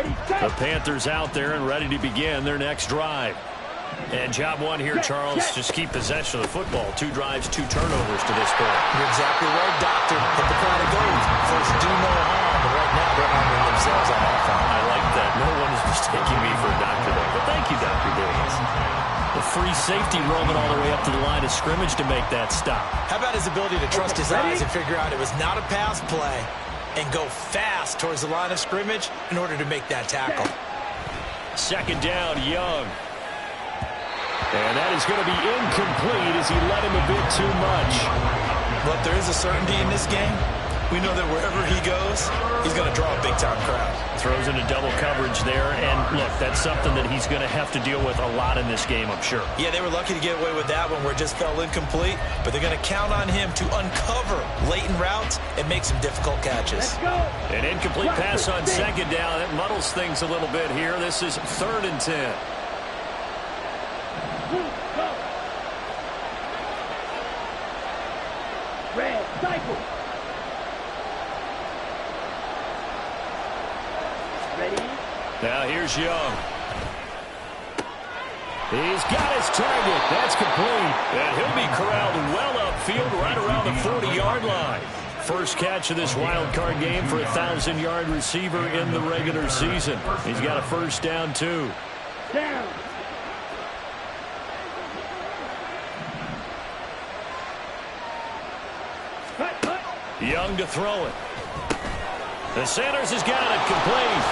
The Panthers out there and ready to begin their next drive. And job one here, Charles, just keep possession of the football. 2 drives, 2 turnovers to this point. You're exactly right, Doctor. Hit the crowd of gold. First, do no harm, but right now they're arming themselves on offense. I like that. No one is mistaking me for a doctor there. But thank you, Dr. Davis. The free safety roaming all the way up to the line of scrimmage to make that stop. How about his ability to trust his eyes and figure out it was not a pass play and go fast towards the line of scrimmage in order to make that tackle. Second down, Young. And that is going to be incomplete as he led him a bit too much. But there is a certainty in this game. We know that wherever he goes, he's going to draw a big-time crowd. Throws into double coverage there. And, look, that's something that he's going to have to deal with a lot in this game, I'm sure. Yeah, they were lucky to get away with that one where it just fell incomplete. But they're going to count on him to uncover latent routes and make some difficult catches. An incomplete pass on second down. That muddles things a little bit here. This is 3rd and 10. Red, cycle. Ready? Now here's Young. He's got his target. That's complete. And he'll be corralled well upfield right around the 40-yard line. First catch of this wild card game for a 1,000-yard receiver in the regular season. He's got a first down, too. Down. Young to throw it. The Sanders has got it complete.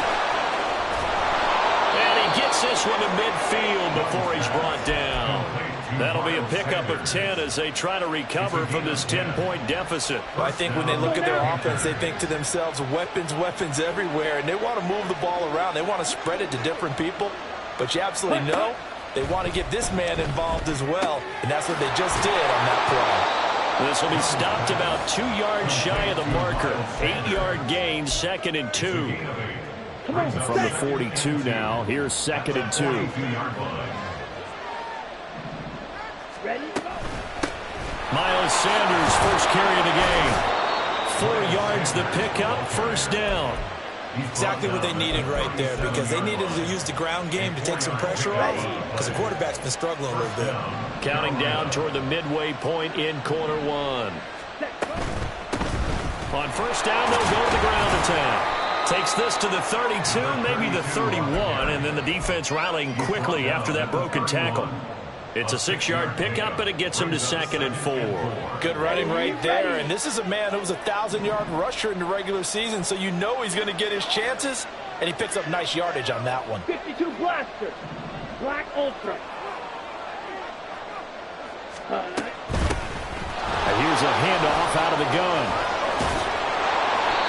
And he gets this one to midfield before he's brought down. That'll be a pickup of 10 as they try to recover from this 10-point deficit. Well, I think when they look at their offense, they think to themselves, weapons, weapons everywhere, and they want to move the ball around. They want to spread it to different people. But you absolutely know they want to get this man involved as well, and that's what they just did on that play. This will be stopped about 2 yards shy of the marker. 8-yard gain, 2nd and 2. From the 42 now. Here's 2nd and 2. Miles Sanders, first carry of the game. 4 yards the pickup, first down. Exactly what they needed right there, because they needed to use the ground game to take some pressure off, because the quarterback's been struggling a little bit. Counting down toward the midway point in quarter 1. On first down, they'll go to the ground attack. Takes this to the 32, maybe the 31, and then the defense rallying quickly after that broken tackle. It's a 6-yard pickup, and it gets him to 2nd and 4. Good running right there, and this is a man who was a 1,000-yard rusher in the regular season, so you know he's going to get his chances, and he picks up nice yardage on that one. 52 blaster, black ultra. Here's a handoff out of the gun.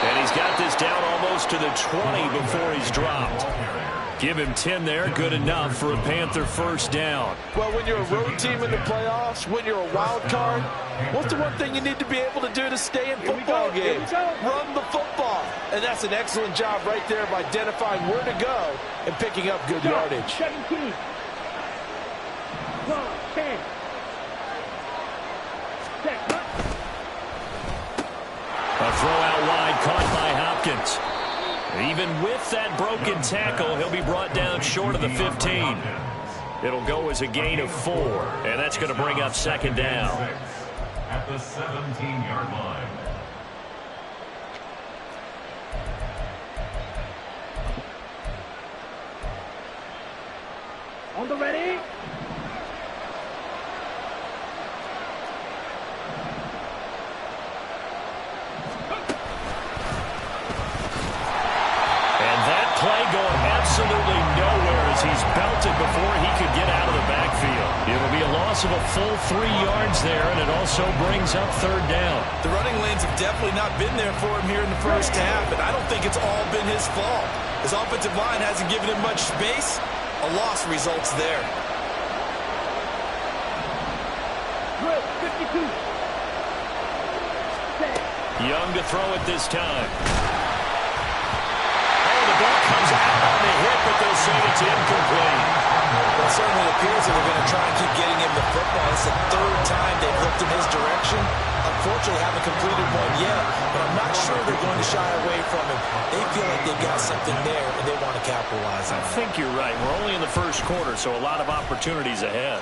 And he's got this down almost to the 20 before he's dropped. Give him 10 there, good enough for a Panther first down. Well, when you're a road team in the playoffs, when you're a wild card, what's the one thing you need to be able to do to stay in football games? Run the football. And that's an excellent job right there of identifying where to go and picking up good yardage. 17. 12, 10. A throw out wide caught by Hopkins. Even with that broken tackle, he'll be brought down short of the 15. It'll go as a gain of 4, and that's going to bring up 2nd down. At the 17-yard line. On the ready. Play going absolutely nowhere as he's belted before he could get out of the backfield. It'll be a loss of a full 3 yards there, and it also brings up 3rd down. The running lanes have definitely not been there for him here in the first half, and I don't think it's all been his fault. His offensive line hasn't given him much space. A loss results there. 52. Young to throw it this time. Ball comes out on the hit, but they'll say it's incomplete. Well, it certainly appears that they're going to try and keep getting him the football. It's the 3rd time they've looked in his direction. Unfortunately, haven't completed one yet, but I'm not sure they're going to shy away from him. They feel like they've got something there, and they want to capitalize on it. I think you're right. We're only in the first quarter, so a lot of opportunities ahead.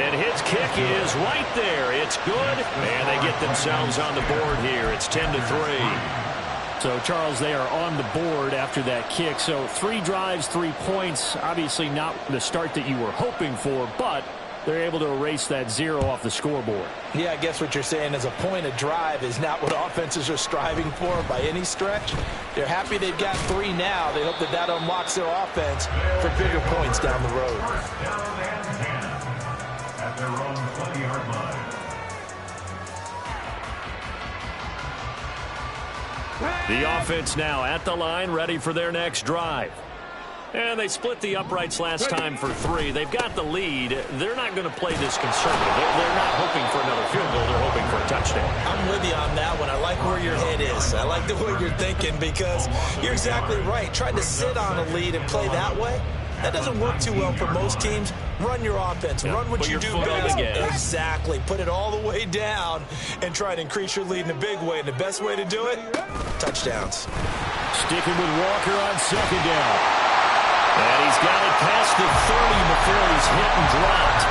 And his kick is right there. It's good, and they get themselves on the board here. It's 10-3. So, Charles, they are on the board after that kick. So 3 drives, 3 points. Obviously not the start that you were hoping for, but they're able to erase that 0 off the scoreboard. Yeah, I guess what you're saying is a point of drive is not what offenses are striving for by any stretch. They're happy they've got 3 now. They hope that that unlocks their offense for bigger points down the road. First down and 10 at their own 20-yard line. The offense now at the line, ready for their next drive. And they split the uprights last time for 3. They've got the lead. They're not going to play this conservative. They're not hoping for another field goal. They're hoping for a touchdown. I'm with you on that one. I like where your head is. I like the way you're thinking because you're exactly right. Trying to sit on a lead and play that way, that doesn't work too well for most teams. Run your offense. Yep. Run what Put you your do foot on the best. gas. Exactly. Put it all the way down and try to increase your lead in a big way. And the best way to do it, touchdowns. Sticking with Walker on second down. And he's got it past the 30 before he's hit and dropped.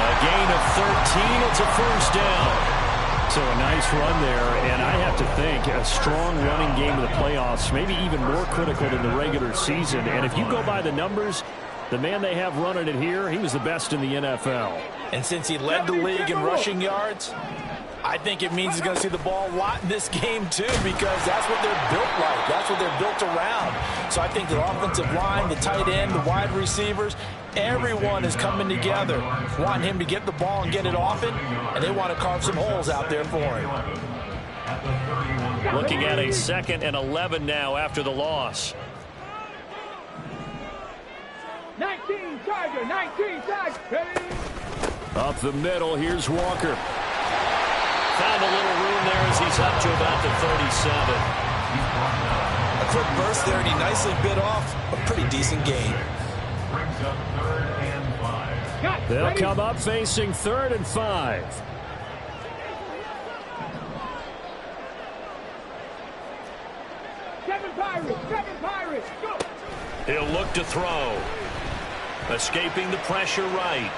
A gain of 13. It's a first down. So a nice run there, and I have to think a strong running game of the playoffs, maybe even more critical than the regular season. And if you go by the numbers, the man they have running it here, he was the best in the NFL. And since he led the league in rushing yards, I think it means he's going to see the ball a lot in this game, too, because that's what they're built like. That's what they're built around. So I think the offensive line, the tight end, the wide receivers, everyone is coming together, wanting him to get the ball and get it often, and they want to carve some holes out there for him. Looking at a 2nd and 11 now after the loss. 19 Tiger, 19 Tiger. Up the middle, here's Walker. Found a little room there as he's up to about the 37. A quick burst there, and he nicely bit off a pretty decent gain. Brings up 3rd and 5. They'll come up facing 3rd and 5. Seven Pirates, go! He'll look to throw. Escaping the pressure right.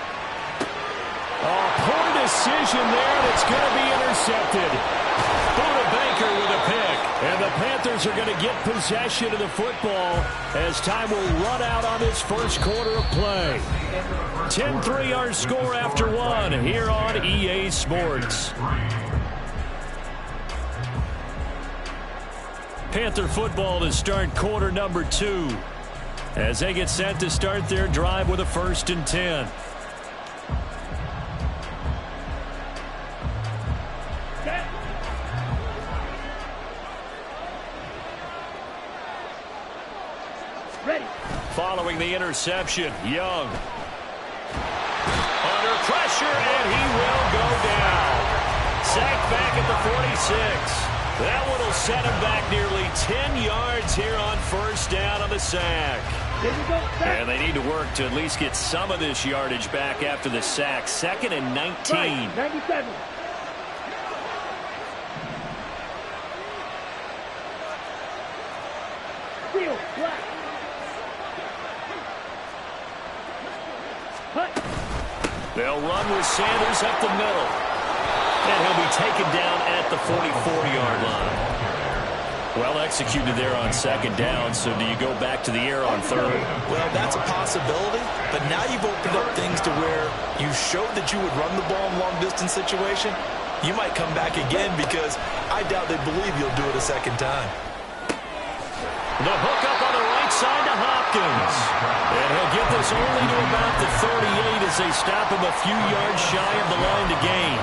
Oh, poor decision there, and it's going to be intercepted. Buda Baker with a pick. And the Panthers are going to get possession of the football as time will run out on this first quarter of play. 10-3 our score after 1 here on EA Sports. Panther football to start quarter number 2 as they get set to start their drive with a 1st and 10. Following the interception, Young. Under pressure, and he will go down. Sacked back at the 46. That one will set him back nearly 10 yards here on 1st down on the sack. And they need to work to at least get some of this yardage back after the sack. 2nd and 19. Right, 97. Steal, black. They'll run with Sanders up the middle. And he'll be taken down at the 44-yard line. Well executed there on 2nd down, so do you go back to the air on 3rd? Well, that's a possibility, but now you've opened up things to where you showed that you would run the ball in long-distance situation. You might come back again because I doubt they believe you'll do it a 2nd time. The hook up on the right side to Hopkins. And he'll get this only to about the 38 as they stop him a few yards shy of the line to gain.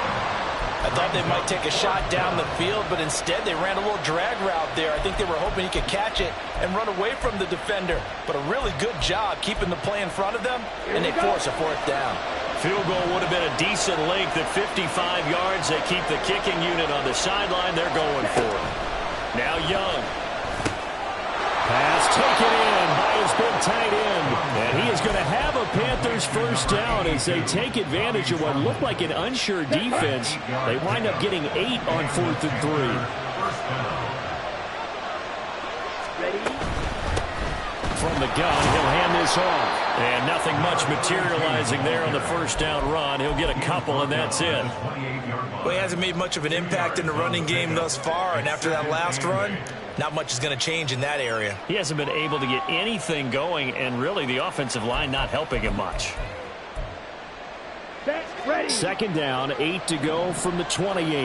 I thought they might take a shot down the field, but instead they ran a little drag route there. I think they were hoping he could catch it and run away from the defender. But a really good job keeping the play in front of them, and they force a 4th down. Field goal would have been a decent length at 55 yards. They keep the kicking unit on the sideline. They're going for it. Now Young. Pass taken in by his big tight end. And he is going to have a Panthers 1st down as they take advantage of what looked like an unsure defense. They wind up getting 8 on 4th and 3. from the gun. He'll hand this off. And nothing much materializing there on the first down run. He'll get a couple, and that's it. Well, he hasn't made much of an impact in the running game thus far, and after that last run, not much is going to change in that area. He hasn't been able to get anything going, and really the offensive line not helping him much. Set, ready. Second down, 8 to go from the 28.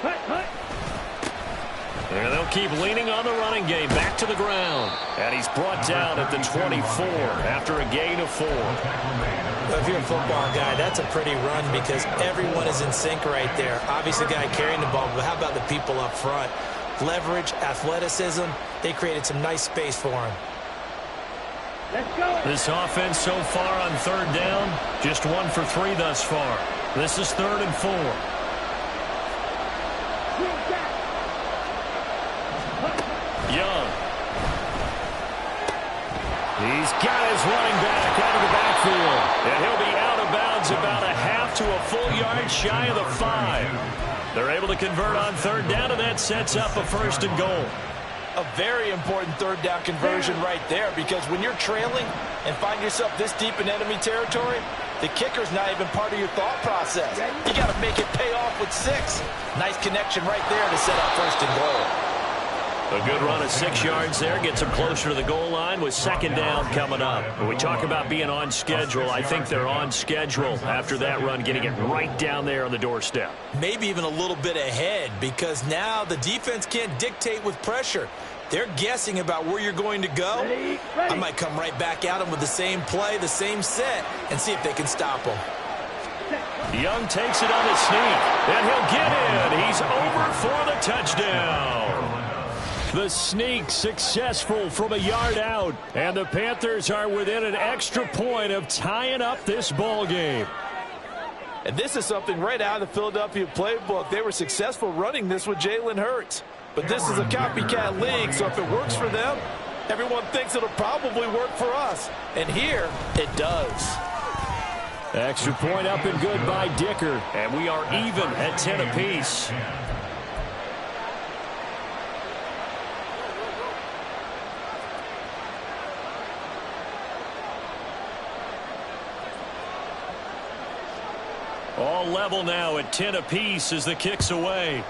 Hut, hut. And they'll keep leaning on the running game. Back to the ground. And he's brought down at the 24 after a gain of 4. Well, if you're a football guy, that's a pretty run because everyone is in sync right there. Obviously, the guy carrying the ball, but how about the people up front? Leverage, athleticism, they created some nice space for him. Let's go. This offense so far on third down, just 1 for 3 thus far. This is 3rd and 4. Young. He's got his running back out of the backfield. And he'll be out of bounds about a half to a full yard shy of the 5. They're able to convert on third down, and that sets up a 1st and goal. A very important third down conversion right there because when you're trailing and find yourself this deep in enemy territory, the kicker's not even part of your thought process. You got to make it pay off with 6. Nice connection right there to set up 1st and goal. A good run of 6 yards there gets them closer to the goal line with second down coming up. When we talk about being on schedule, I think they're on schedule after that run, getting it right down there on the doorstep. Maybe even a little bit ahead because now the defense can't dictate with pressure. They're guessing about where you're going to go. Ready. I might come right back at them with the same play, the same set, and see if they can stop them. Young takes it on the sneak, and he'll get in. He's over for the touchdown. The sneak successful from a yard out, and the Panthers are within an extra point of tying up this ball game. And this is something right out of the Philadelphia playbook. They were successful running this with Jalen Hurts. But this is a copycat league, so if it works for them, everyone thinks it'll probably work for us. And here, it does. Extra point up and good by Dicker, and we are even at 10 apiece. All level now at 10 apiece as the kick's away.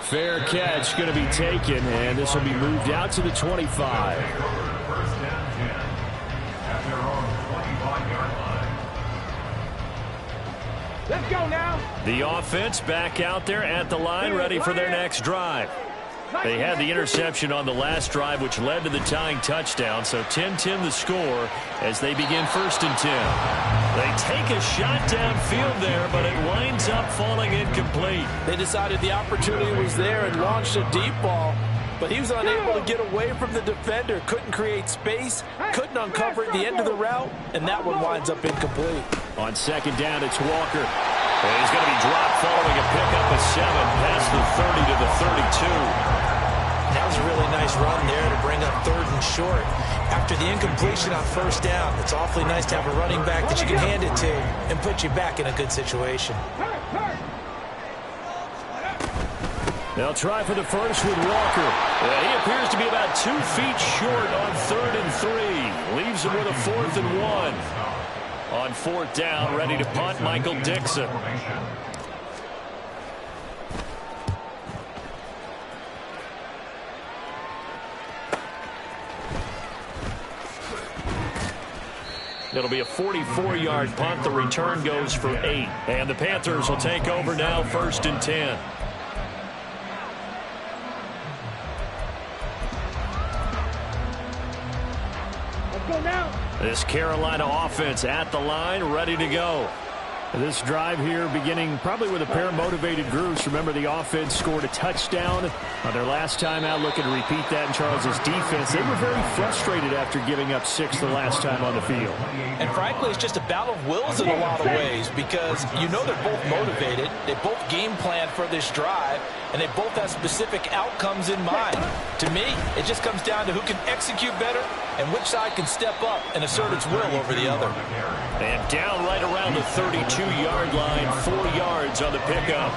Fair catch going to be taken, and this will be moved out to the 25. First down 10 at their own 25-yard line. Let's go now. The offense back out there at the line, ready for their next drive. They had the interception on the last drive, which led to the tying touchdown. So 10-10 the score as they begin 1st and 10. They take a shot downfield there, but it winds up falling incomplete. They decided the opportunity was there and launched a deep ball, but he was unable to get away from the defender. Couldn't create space, couldn't uncover at the end of the route, and that one winds up incomplete. On second down, it's Walker. And he's going to be dropped following a pickup of 7 past the 30 to the 32. That was a really nice run there to bring up 3rd and short. After the incompletion on 1st down, it's awfully nice to have a running back that you can hand it to and put you back in a good situation. They'll try for the first with Walker. He appears to be about 2 feet short on 3rd and 3. Leaves him with a 4th and 1. On 4th down, ready to punt, Michael Dixon. It'll be a 44-yard punt. The return goes for 8. And the Panthers will take over now, 1st and 10. Let's go now. This Carolina offense at the line, ready to go. This drive here beginning probably with a pair of motivated groups. Remember, the offense scored a touchdown on their last time out. Looking to repeat that in Charles's defense. They were very frustrated after giving up 6 the last time on the field. And frankly, it's just a battle of wills in a lot of ways because you know they're both motivated. They both game plan for this drive, and they both have specific outcomes in mind. To me, it just comes down to who can execute better and which side can step up and assert its will over the other. And down right around the 32-yard line, 4 yards on the pickup.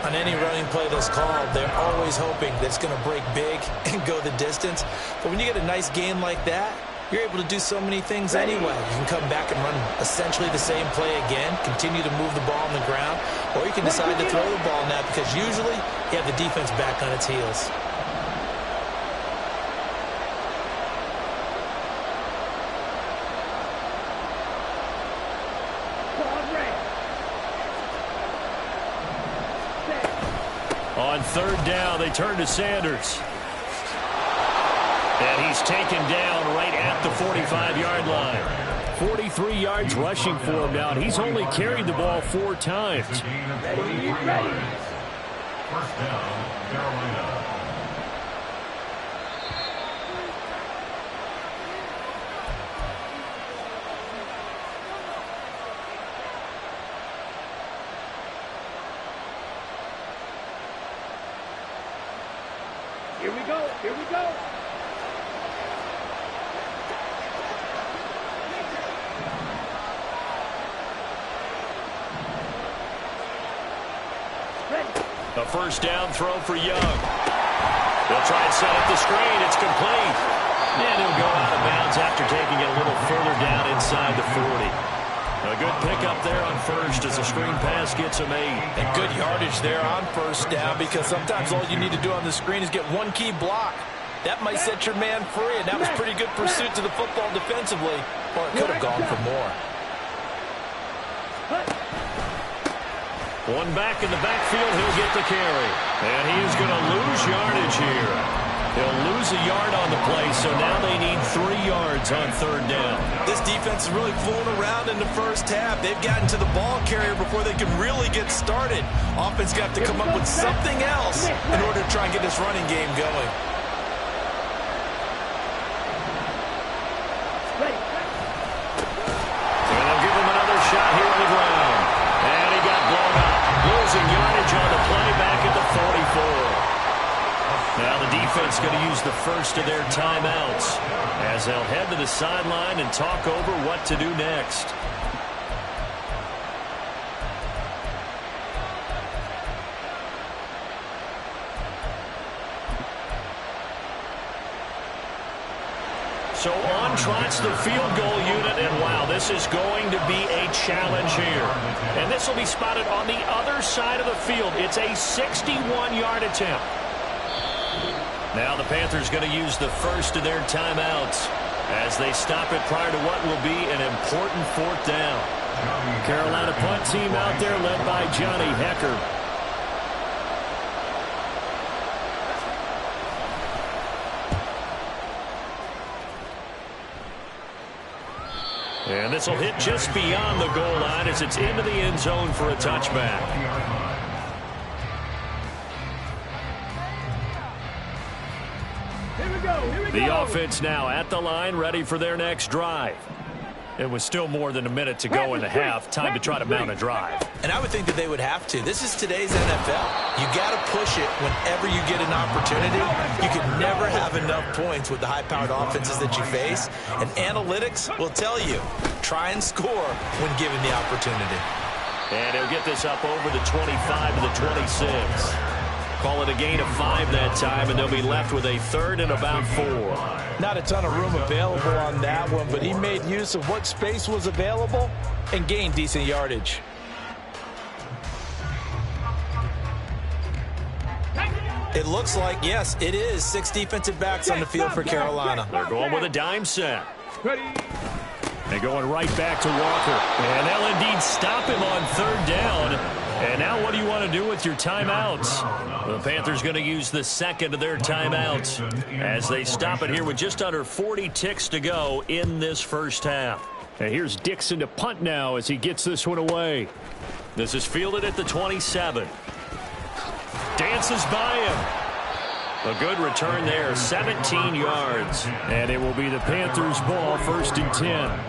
On any running play that's called, they're always hoping that it's going to break big and go the distance. But when you get a nice game like that, you're able to do so many things anyway. You can come back and run essentially the same play again, continue to move the ball on the ground, or you can decide to throw the ball now because usually you have the defense back on its heels. On third down, they turn to Sanders. And he's taken down right at the 45-yard line. 43 yards rushing for him now, and he's only carried the ball 4 times. First down, Carolina. Here we go. Here we go. A first down throw for Young. They'll try and set up the screen. It's complete. And he'll go out of bounds after taking it a little further down inside the 40. A good pickup there on first as the screen pass gets him 8. And good yardage there on first down because sometimes all you need to do on the screen is get one key block. That might set your man free, and that was pretty good pursuit to the football defensively, or it could have gone for more. One back in the backfield, he'll get the carry. And he is going to lose yardage here. He'll lose a yard on the play, so now they need 3 yards on third down. This defense is really flown around in the first half. They've gotten to the ball carrier before they can really get started. Offense got to come up with something else in order to try and get this running game going. And they'll give him another shot here on the ground. And he got blown up. Losing yardage on the play back at the 44. Now the defense going to use the first of their timeouts as they'll head to the sideline and talk over what to do next. So on trots the field goal unit, and wow, this is going to be a challenge here. And this will be spotted on the other side of the field. It's a 61-yard attempt. Now the Panthers going to use the first of their timeouts as they stop it prior to what will be an important 4th down. Carolina punt team out there led by Johnny Hecker. And this will hit just beyond the goal line as it's into the end zone for a touchback. The offense now at the line, ready for their next drive. It was still more than a minute to go in the half. Time to try to mount a drive. And I would think that they would have to. This is today's NFL. You got to push it whenever you get an opportunity. You can never have enough points with the high-powered offenses that you face. And analytics will tell you, try and score when given the opportunity. And he'll get this up over the 25 to the 26. Call it a gain of 5 that time, and they'll be left with a 3rd and about 4. Not a ton of room available on that one, but he made use of what space was available and gained decent yardage. It looks like, yes, it is 6 defensive backs on the field for Carolina. They're going with a dime set. They're going right back to Walker. And they'll indeed stop him on 3rd down. And now what do you want to do with your timeouts? The Panthers going to use the second of their timeouts as they stop it here with just under 40 ticks to go in this first half. And here's Dixon to punt now as he gets this one away. This is fielded at the 27. Dances by him. A good return there, 17 yards. And it will be the Panthers' ball, 1st and 10.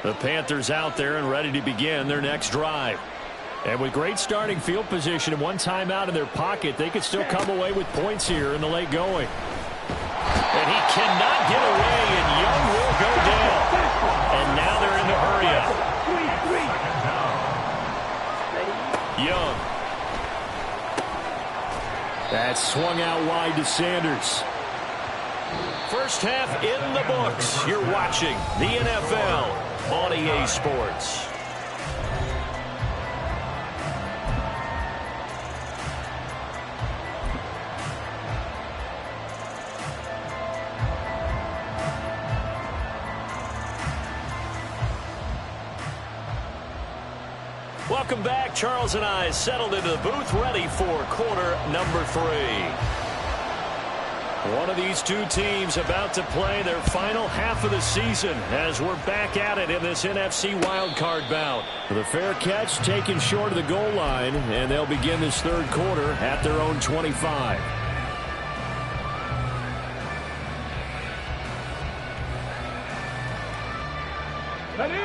The Panthers out there and ready to begin their next drive. And with great starting field position and one timeout in their pocket, they could still come away with points here in the late going. And he cannot get away, and Young will go down. And Sanders. First half in the books. You're watching the NFL on EA Sports. Welcome back. Charles and I settled into the booth, ready for quarter number 3. One of these two teams about to play their final half of the season as we're back at it in this NFC Wildcard bout. The fair catch taken short of the goal line, and they'll begin this third quarter at their own 25.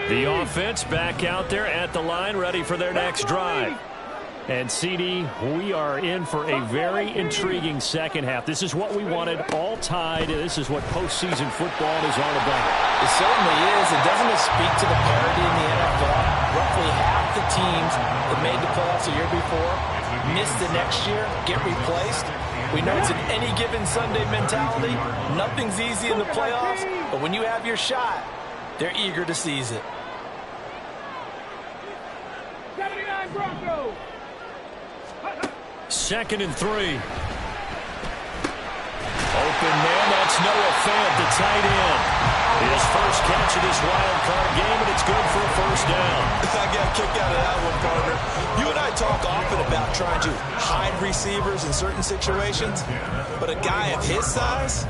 The offense back out there at the line, ready for their next drive. And, CD, we are in for a very intriguing second half. This is what we wanted, all tied. This is what postseason football is all about. It certainly is. And doesn't it speak to the parity in the NFL? Roughly half the teams that made the playoffs the year before miss the next year, get replaced. We know it's an any given Sunday mentality. Nothing's easy in the playoffs, but when you have your shot, they're eager to seize it. 79 Broncos. 2nd and 3. Open man, that's Noah Fant, the tight end. His first catch of this wild card game, and it's good for a first down. I got a kick out of that one, partner. You and I talk often about trying to hide receivers in certain situations, but a guy of his size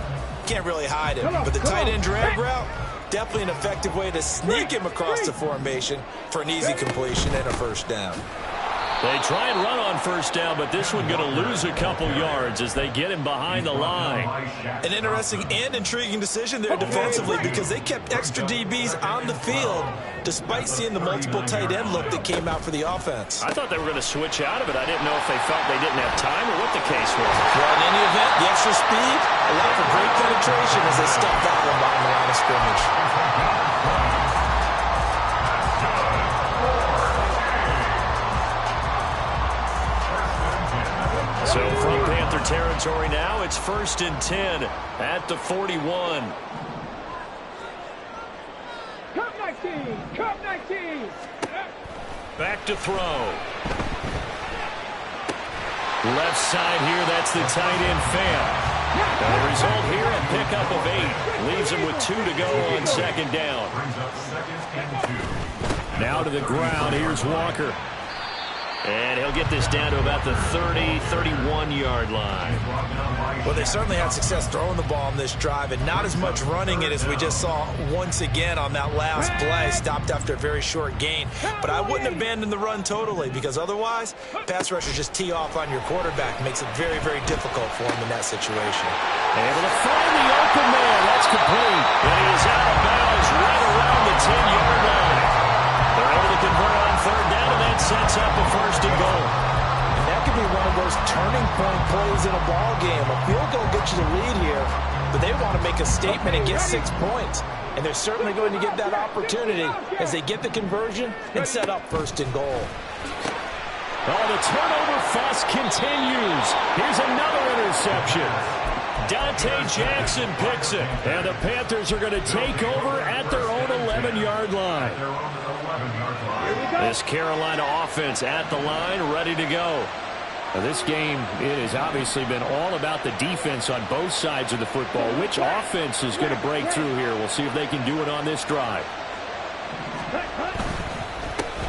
can't really hide him. But the tight end drag route, definitely an effective way to sneak him across the formation for an easy completion and a first down. They try and run on first down, but this one going to lose a couple yards as they get him behind the line. An interesting and intriguing decision there defensively because they kept extra DBs on the field despite seeing the multiple tight end look that came out for the offense. I thought they were going to switch out of it. I didn't know if they felt they didn't have time or what the case was. Well, in any event, the extra speed allowed for great penetration as they stepped out on the line of scrimmage. So from Panther territory now, it's 1st and 10 at the 41. Cup 19. Cup 19. Back to throw. Left side here, that's the tight end Fant. And the result here, a pickup of 8. Leaves him with 2 to go on 2nd down. Now to the ground, here's Walker. And he'll get this down to about the 30, 31-yard line. Well, they certainly had success throwing the ball on this drive and not as much running it as we just saw once again on that last play. Stopped after a very short gain. But I wouldn't abandon the run totally because otherwise, pass rushers just tee off on your quarterback. Makes it very, very difficult for him in that situation. Able to find the open man. That's complete. And he is out of bounds right around the 10-yard line. They're able to convert on 3rd down, and that sets up a 1st and goal. And that could be one of those turning point plays in a ball game. A field goal gets you the lead here, but they want to make a statement and get 6 points. And they're certainly going to get that opportunity as they get the conversion and set up 1st and goal. Oh, the turnover fuss continues. Here's another interception. Dante Jackson picks it, and the Panthers are going to take over at their own 11-yard line. This Carolina offense at the line, ready to go. Now, this game, it has obviously been all about the defense on both sides of the football. Which offense is going to break through here? We'll see if they can do it on this drive.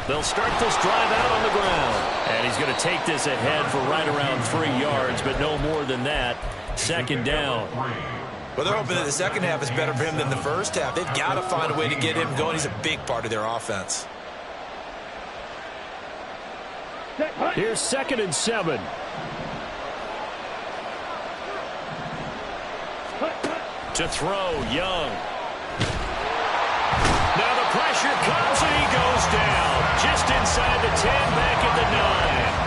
They'll start this drive out on the ground. And he's going to take this ahead for right around 3 yards, but no more than that. 2nd down. Well, they're hoping that the second half is better for him than the first half. They've got to find a way to get him going. He's a big part of their offense. Here's 2nd and 7. To throw, Young. Now the pressure comes and he goes down. Just inside the 10, back at the 9.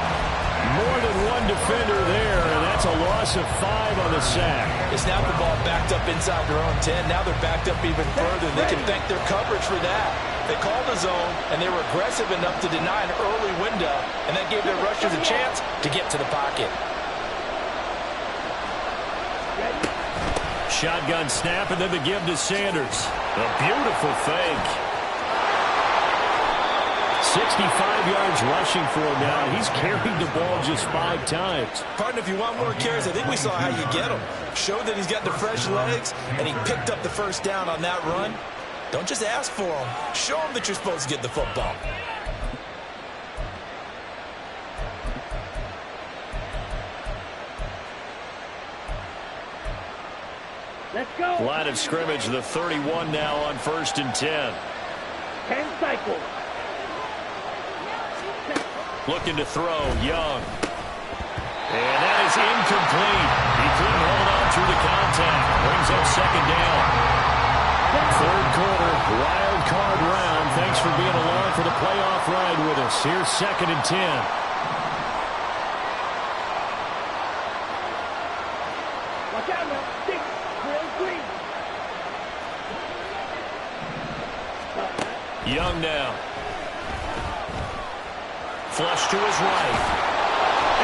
More than one defender there, and that's a loss of 5 on the sack. They snapped the ball backed up inside their own 10. Now they're backed up even further. They can thank their coverage for that. They called the zone, and they were aggressive enough to deny an early window, and that gave their rushers a chance to get to the pocket. Shotgun snap and then the give to Sanders. A beautiful fake. 65 yards rushing for him now. He's carried the ball just 5 times. Partner, if you want more carries, I think we saw how you get him. Showed that he's got the fresh legs, and he picked up the first down on that run. Don't just ask for him. Show him that you're supposed to get the football. Let's go. Line of scrimmage, the 31 now on 1st and 10. 10 cycles. Looking to throw, Young. And that is incomplete. He couldn't hold on through the contact. Brings up 2nd down. 3rd quarter, wild card round. Thanks for being along for the playoff ride with us. Here's 2nd and 10. Watch out now. 6, 3. Young now. Flush to his right.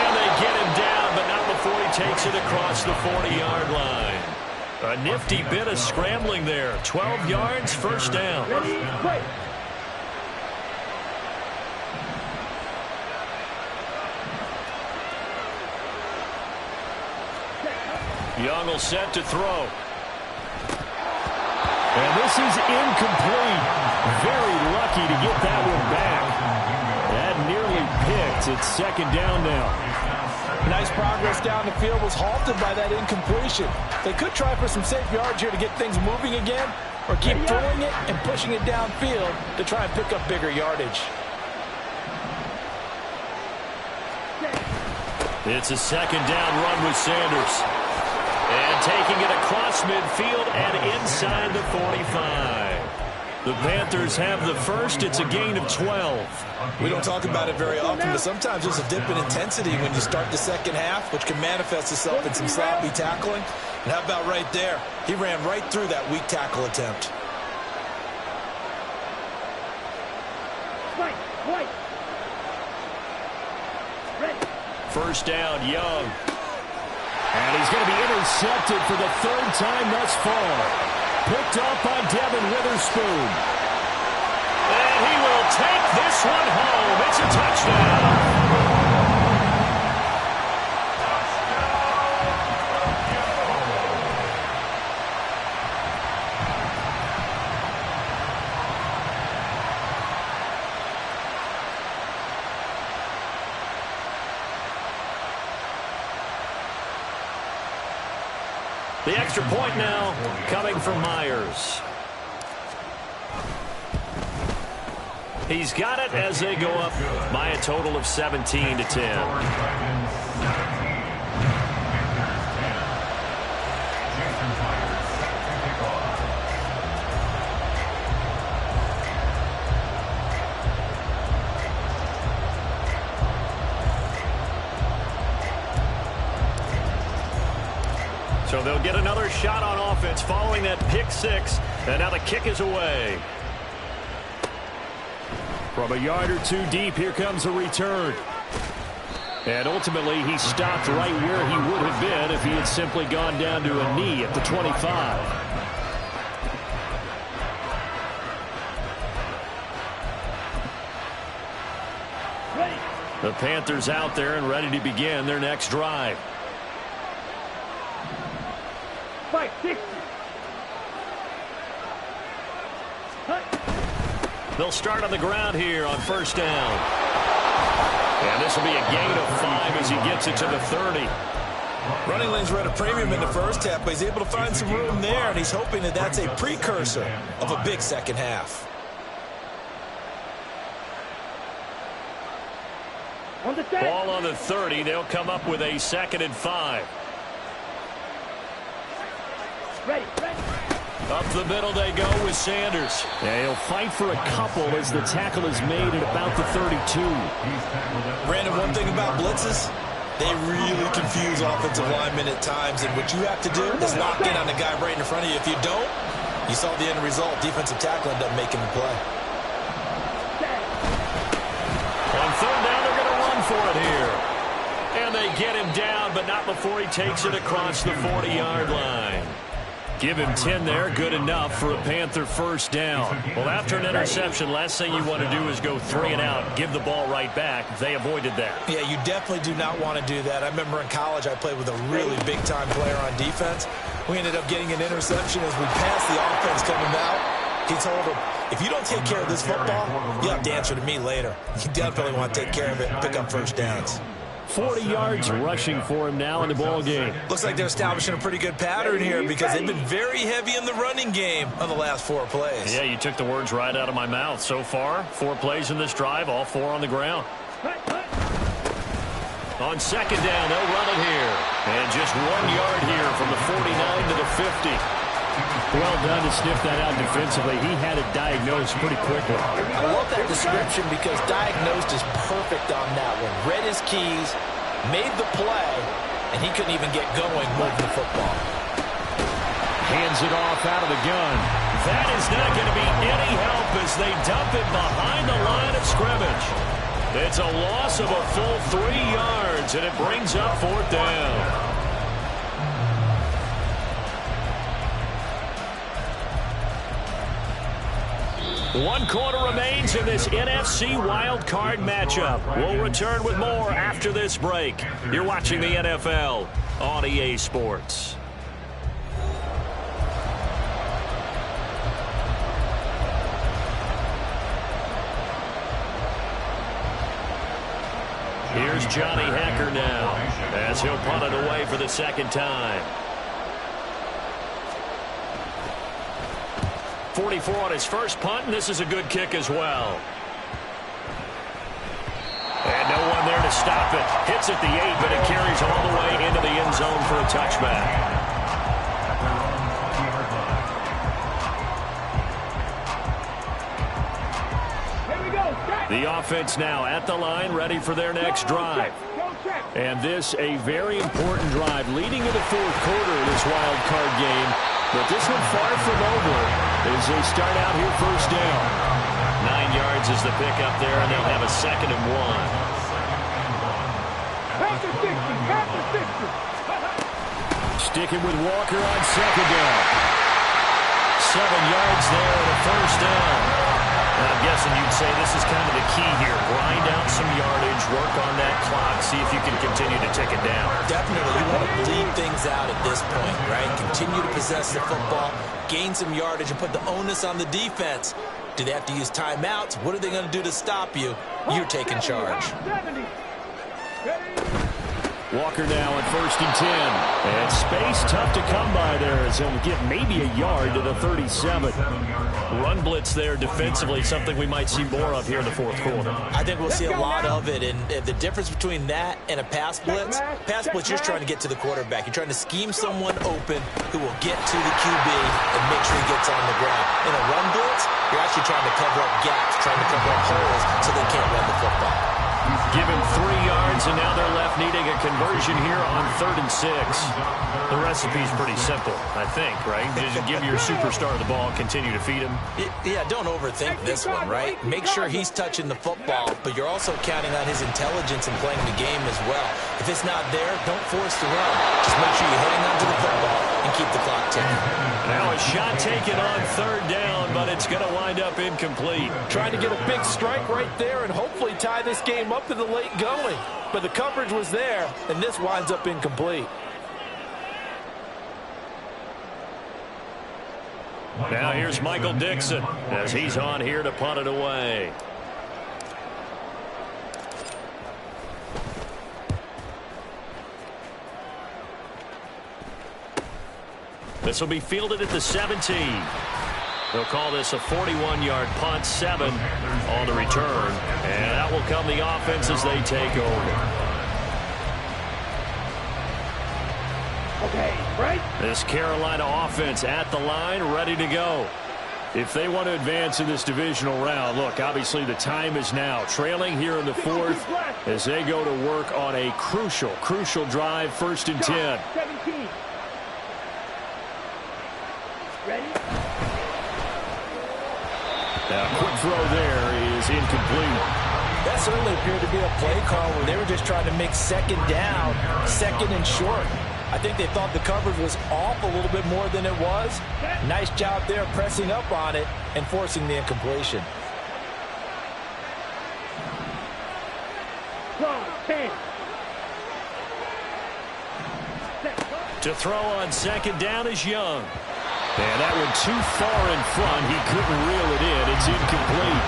And they get him down, but not before he takes it across the 40-yard line. A nifty bit of scrambling there. 12 yards, 1st down. Ready, play. Young will set to throw. And this is incomplete. Very lucky to get that one back. That nearly picked. It's 2nd down now. Nice progress down the field was halted by that incompletion. They could try for some safe yards here to get things moving again, or keep throwing it and pushing it downfield to try and pick up bigger yardage. It's a 2nd down run with Sanders. And taking it across midfield and inside the 45. The Panthers have the first. It's a gain of 12. We don't talk about it very often, but sometimes there's a dip in intensity when you start the second half, which can manifest itself in some sloppy tackling. And how about right there? He ran right through that weak tackle attempt. Right. Ready. 1st down, Young. And he's going to be intercepted for the 3rd time thus far. Picked up by Devin Witherspoon. And he will take this one home. It's a touchdown. The extra point now coming from Myers. He's got it as they go up by a total of 17-10. So they'll get another shot on offense following that pick 6. And now the kick is away. From a yard or 2 deep, here comes a return. And ultimately, he stopped right where he would have been if he had simply gone down to a knee at the 25. The Panthers out there and ready to begin their next drive. 5, 6. They'll start on the ground here on 1st down. And this will be a gain of 5 as he gets it to the 30. Running lanes were at a premium in the first half, but he's able to find some room there, and he's hoping that that's a precursor of a big second half. On the set. Ball on the 30. They'll come up with a 2nd and 5. Ready. Up the middle they go with Sanders. Yeah, he'll fight for a couple as the tackle is made at about the 32. Brandon, one thing about blitzes, they really confuse offensive linemen at times, and what you have to do is lock in on the guy right in front of you. If you don't, you saw the end result. Defensive tackle ended up making the play. On 3rd down, they're going to run for it here. And they get him down, but not before he takes it across the 40-yard line. Give him 10 there, good enough for a Panther first down. Well, after an interception, last thing you want to do is go 3 and out, give the ball right back. They avoided that. Yeah, you definitely do not want to do that. I remember in college I played with a really big-time player on defense. We ended up getting an interception as we passed the offense coming out. He told him, if you don't take care of this football, you have to answer to me later. You definitely want to take care of it and pick up first downs. 40 yards rushing for him now in the ball game. Looks like they're establishing a pretty good pattern here because they've been very heavy in the running game on the last 4 plays. Yeah, you took the words right out of my mouth. So far, 4 plays in this drive, all 4 on the ground. On second down, they'll run it here. And just 1 yard here from the 49 to the 50. Well done to sniff that out defensively. He had it diagnosed pretty quickly. I love that description because diagnosed is perfect on that one. Read his keys, made the play, and he couldn't even get going moving the football. Hands it off out of the gun. That is not going to be any help as they dump it behind the line of scrimmage. It's a loss of a full 3 yards, and it brings up 4th down. 1 quarter remains in this NFC Wildcard matchup. We'll return with more after this break. You're watching the NFL on EA Sports. Here's Johnny Hacker now as he'll punt it away for the second time. 44 on his first punt, and this is a good kick as well. And no one there to stop it. Hits at the 8, but it carries all the way into the end zone for a touchback. The offense now at the line, ready for their next drive. And this a very important drive leading into the 4th quarter of this wild card game. But this one far from over as they start out here first down. 9 yards is the pickup there, and they'll have a 2nd and 1. Sticking with Walker on second down. 7 yards there and a first down. I'm guessing you'd say this is kind of the key here. Grind out some yardage, work on that clock, see if you can continue to tick it down. Definitely. You want to bleed things out at this point, right? Continue to possess the football, gain some yardage, and put the onus on the defense. Do they have to use timeouts? What are they going to do to stop you? You're taking charge. Walker now at 1st and 10. And space tough to come by there as he'll get maybe a yard to the 37. Run blitz there defensively, something we might see more of here in the 4th quarter. I think we'll see a lot of it, and the difference between that and a pass blitz, you're just trying to get to the quarterback. You're trying to scheme someone open who will get to the QB and make sure he gets on the ground. In a run blitz, you're actually trying to cover up gaps, trying to cover up holes so they can't run the football. Give him 3 yards, and now they're left needing a conversion here on 3rd and 6. The recipe's pretty simple, I think, right? Just give your superstar the ball, continue to feed him. Yeah, don't overthink this one, right? Make sure he's touching the football, but you're also counting on his intelligence in playing the game as well. If it's not there, don't force the run. Just make sure you hang on to the football and keep the clock ticking. Now a shot taken on 3rd down, but it's going to wind up incomplete. Trying to get a big strike right there and hopefully tie this game up in the late going. But the coverage was there, and this winds up incomplete. Now here's Michael Dixon as he's on here to punt it away. This will be fielded at the 17. They'll call this a 41-yard punt, 7 on the return. And that will come the offense as they take over. Okay, right? This Carolina offense at the line, ready to go. If they want to advance in this divisional round, look, obviously the time is now. Trailing here in the 4th as they go to work on a crucial drive, 1st and 10. 17. Ready? Now, quick throw there is incomplete. That certainly appeared to be a play call where they were just trying to make 2nd down, 2nd and short. I think they thought the coverage was off a little bit more than it was. Nice job there pressing up on it and forcing the incompletion. To throw on second down is Young. And that one too far in front. He couldn't reel it in. It's incomplete.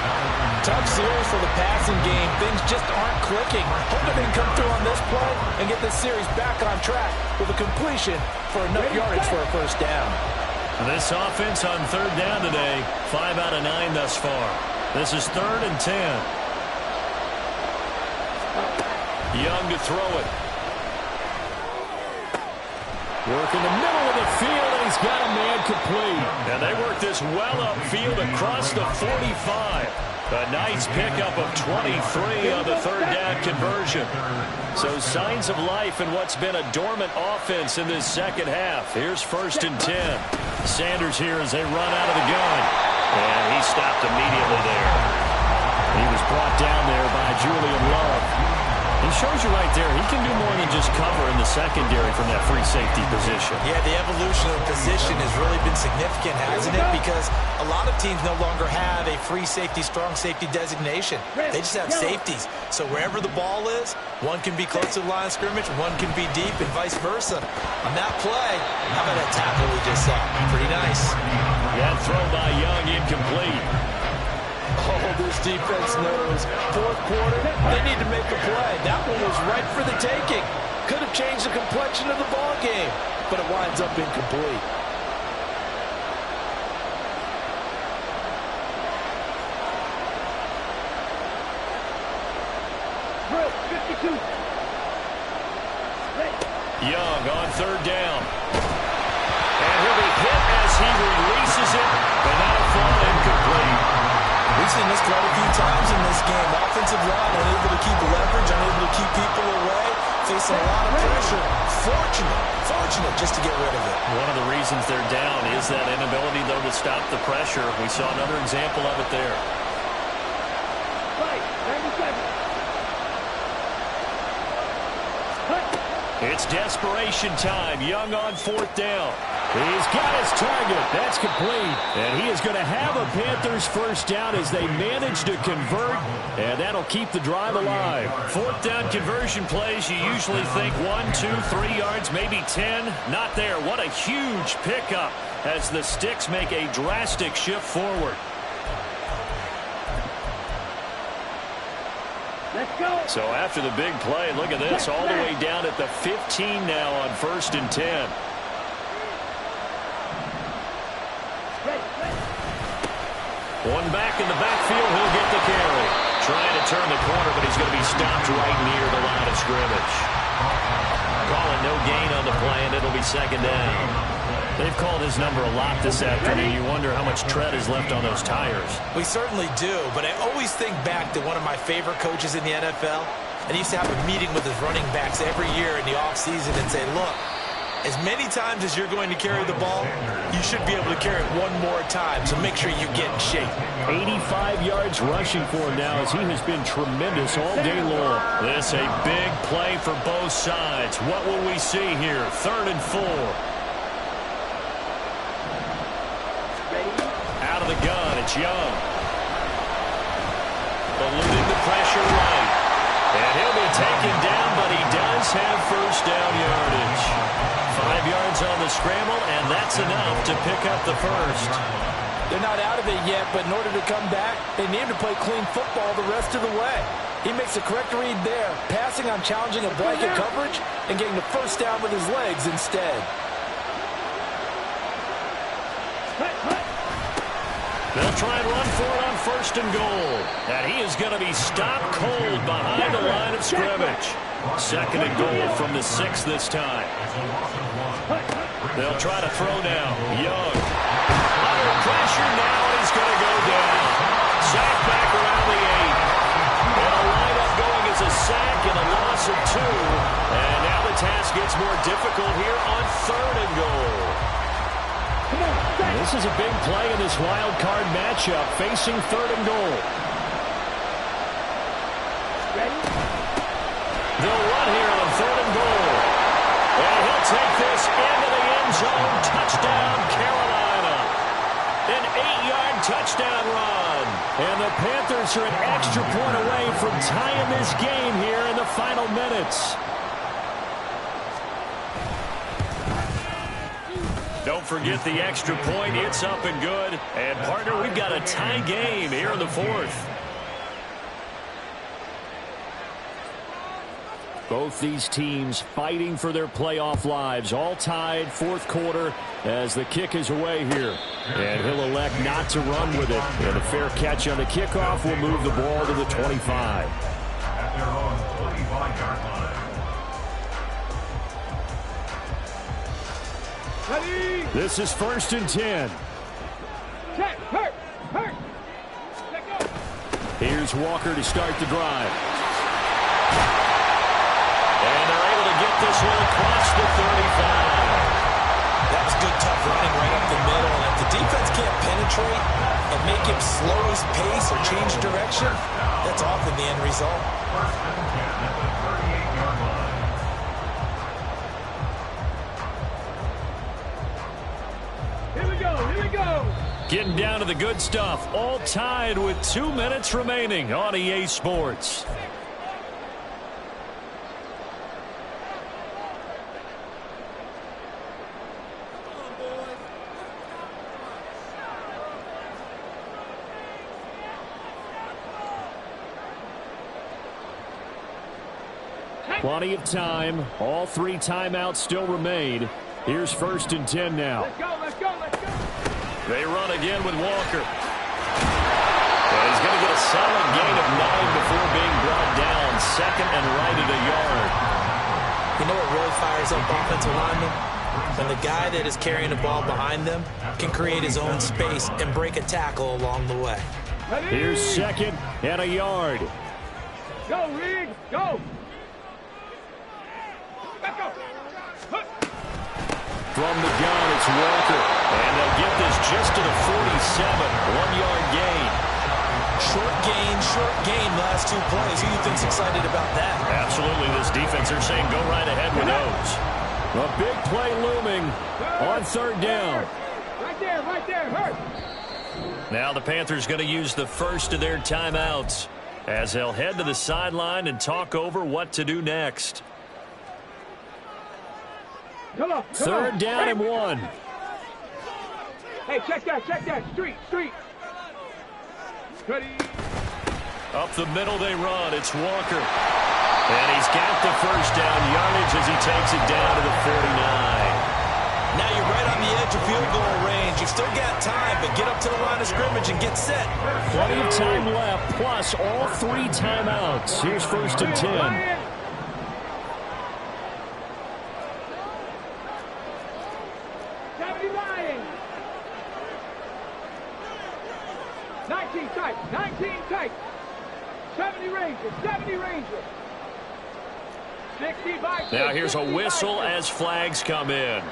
Tough series for the passing game. Things just aren't clicking. Hoping they can come through on this play and get this series back on track with a completion for enough yardage for a first down. This offense on third down today, 5 out of 9 thus far. This is 3rd and 10. Young to throw it. Work in the middle of the field, and he's got a man complete. And they work this well upfield across the 45. A nice pickup of 23 on the third down conversion. So signs of life in what's been a dormant offense in this second half. Here's 1st and 10. Sanders here as they run out of the gun. And he stopped immediately there. He was brought down there by Julian Love. He shows you right there, he can do more than just cover in the secondary from that free safety position. Yeah, the evolution of position has really been significant, hasn't it? Because a lot of teams no longer have a free safety, strong safety designation. They just have safeties. So wherever the ball is, one can be close to the line of scrimmage, one can be deep, and vice versa. On that play, how about that tackle we just saw? Pretty nice. That throw by Young incomplete. Oh, this defense knows. Fourth quarter, they need to make a play. That one was right for the taking. Could have changed the complexion of the ball game, but it winds up incomplete. Young on third down. And he'll be hit as he releases it, but that'll fall incomplete. We've seen this quite a few times in this game. Offensive line unable to keep leverage, unable to keep people away, facing a lot of pressure. Fortunate just to get rid of it. One of the reasons they're down is that inability, though, to stop the pressure. We saw another example of it there. It's desperation time. Young on 4th down. He's got his target. That's complete. And he is going to have a Panthers first down as they manage to convert. And that'll keep the drive alive. 4th down conversion plays, you usually think 1, 2, 3 yards, maybe 10. Not there. What a huge pickup as the Sticks make a drastic shift forward. Let's go. So after the big play, look at this, all the way down at the 15 now on 1st and 10. One back in the backfield, he'll get the carry. Trying to turn the corner, but he's going to be stopped right near the line of scrimmage. Calling no gain on the play, and it'll be 2nd down. They've called his number a lot this afternoon. You wonder how much tread is left on those tires. We certainly do, but I always think back to one of my favorite coaches in the NFL. And he used to have a meeting with his running backs every year in the offseason and say, look, as many times as you're going to carry the ball, you should be able to carry it one more time, so make sure you get in shape. 85 yards rushing for him now as he has been tremendous all day long. This a big play for both sides. What will we see here? 3rd and 4. Out of the gun, it's Young. Eluding the pressure right. And he'll be taken down, but he does have first down yardage. 5 yards on the scramble, and that's enough to pick up the first. They're not out of it yet, but in order to come back, they need to play clean football the rest of the way. He makes a correct read there, passing on challenging a blanket coverage and getting the first down with his legs instead. They'll try and run for it on 1st and goal. And he is going to be stopped cold behind the line of scrimmage. 2nd and goal from the 6 this time. They'll try to throw now. Young. Under pressure now, he's going to go down. Sack back around the 8. And a lineup going as a sack and a loss of 2. And now the task gets more difficult here on 3rd and goal. This is a big play in this wild card matchup, facing 3rd and goal. They'll run here on 3rd and goal. And he'll take the into the end zone. Touchdown, Carolina. An 8-yard touchdown run. And the Panthers are an extra point away from tying this game here in the final minutes. Don't forget the extra point. It's up and good. And, partner, we've got a tie game here in the fourth. Both these teams fighting for their playoff lives. All tied, fourth quarter, as the kick is away here. And he'll elect not to run with it. And a fair catch on the kickoff will move the ball to the 25. At their own 25-yard line. This is 1st and 10. Check, hurt. Let go. Here's Walker to start the drive. And they're able to get this one across the 35. That was good, tough running right up the middle. And if the defense can't penetrate and make him slow his pace or change direction, that's often the end result. 1st and 10 at the 38-yard line. Here we go. Getting down to the good stuff. All tied with 2 minutes remaining on EA Sports. Plenty of time. All 3 timeouts still remain. Here's 1st and 10 now. Let's go. They run again with Walker. And he's going to get a solid gain of 9 before being brought down. 2nd and right at a yard. You know what really fires up offensive linemen? When the guy that is carrying the ball behind them can create his own space and break a tackle along the way. Here's 2nd and a yard. Go, Reed. Go. Let's go. From the gun, it's Walker. And they'll get this just to the 47. 1-yard gain. Short gain, last 2 plays. Who do you think's excited about that? Absolutely. This defense, they're saying go right ahead with those. A big play looming on 3rd down. Right there. Hurt. Now the Panthers going to use the first of their timeouts as they'll head to the sideline and talk over what to do next. Come on. 3rd down and 1. Hey, check that. Street. Ready. Up the middle they run. It's Walker. And he's got the first down yardage as he takes it down to the 49. Now you're right on the edge of field goal range. You've still got time, but get up to the line of scrimmage and get set. Plenty of time left, plus all 3 timeouts. Here's 1st and 10. Tight. 70 Rangers. 65. Now here's a whistle as flags come in.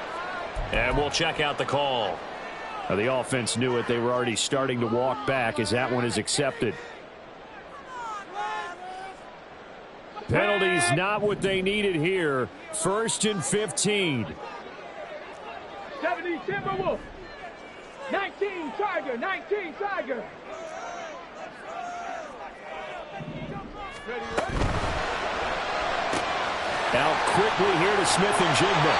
And we'll check out the call. Now the offense knew it. They were already starting to walk back as that one is accepted. Penalties not what they needed here. 1st and 15. 70 Timberwolf. 19 Tiger. Out quickly here to Smith-Njigba.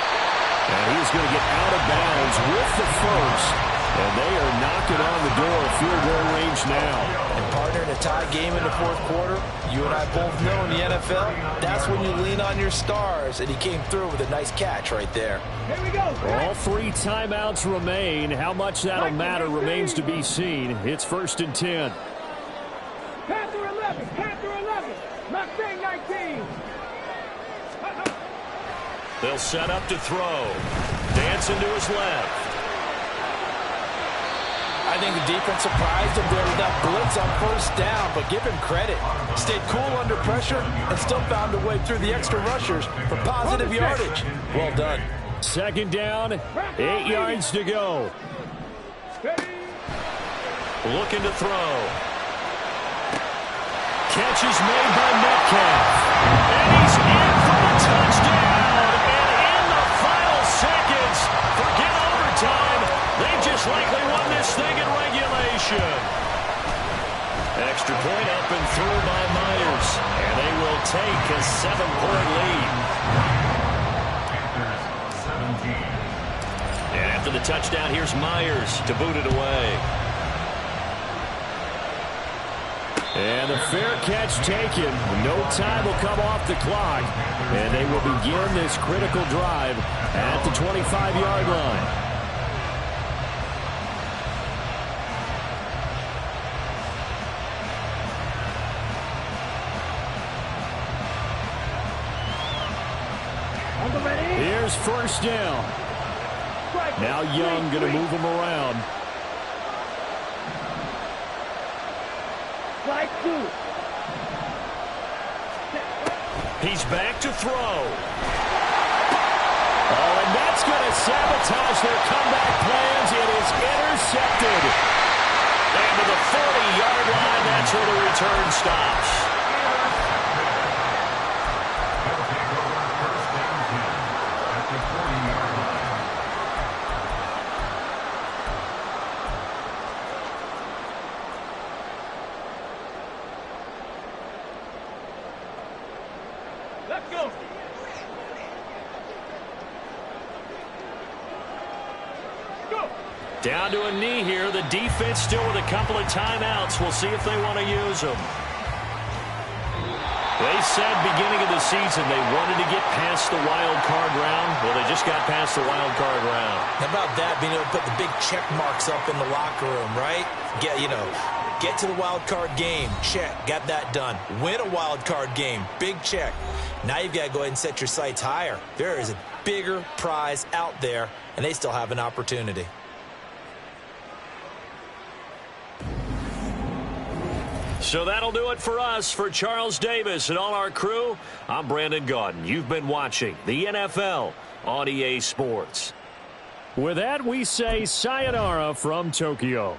And he's going to get out of bounds with the first. And they are knocking on the door of field goal range now. And partner, in a tie game in the 4th quarter, you and I both know in the NFL, that's when you lean on your stars. And he came through with a nice catch right there. Here we go. All 3 timeouts remain. How much that'll matter remains to be seen. It's 1st and 10. Panther 11. Mustang 19. They'll set up to throw. Dancing to his left. I think the defense surprised him there with that blitz on 1st down, but give him credit. Stayed cool under pressure and still found a way through the extra rushers for positive yardage. Well done. 2nd down, 8 yards to go. Looking to throw. Catch is made by Metcalf. And he's in for the touchdown. And in the final seconds, time. They just likely won this thing in regulation. Extra point up and through by Myers. And they will take a 7-point lead. Panthers 17. And after the touchdown, here's Myers to boot it away. And the fair catch taken. No time will come off the clock. And they will begin this critical drive at the 25-yard line. Here's first down. Now Young going to move him around. Slide 2. He's back to throw. Oh, and that's going to sabotage their comeback plans. It is intercepted. And to the 40-yard line, that's where the return stops. They'll take over first down 10 at the 40-yard line. Let's go. Go. Down to a knee here. The defense still with a couple of timeouts. We'll see if they want to use them. They said beginning of the season they wanted to get past the wild card round. Well, they just got past the wild card round. How about that, being able to put the big check marks up in the locker room, right? Get to the wild card game. Check. Got that done. Win a wild card game. Big check. Now you've got to go ahead and set your sights higher. There is a bigger prize out there, and they still have an opportunity. So that'll do it for us. For Charles Davis and all our crew, I'm Brandon Gaudin. You've been watching the NFL on EA Sports. With that, we say sayonara from Tokyo.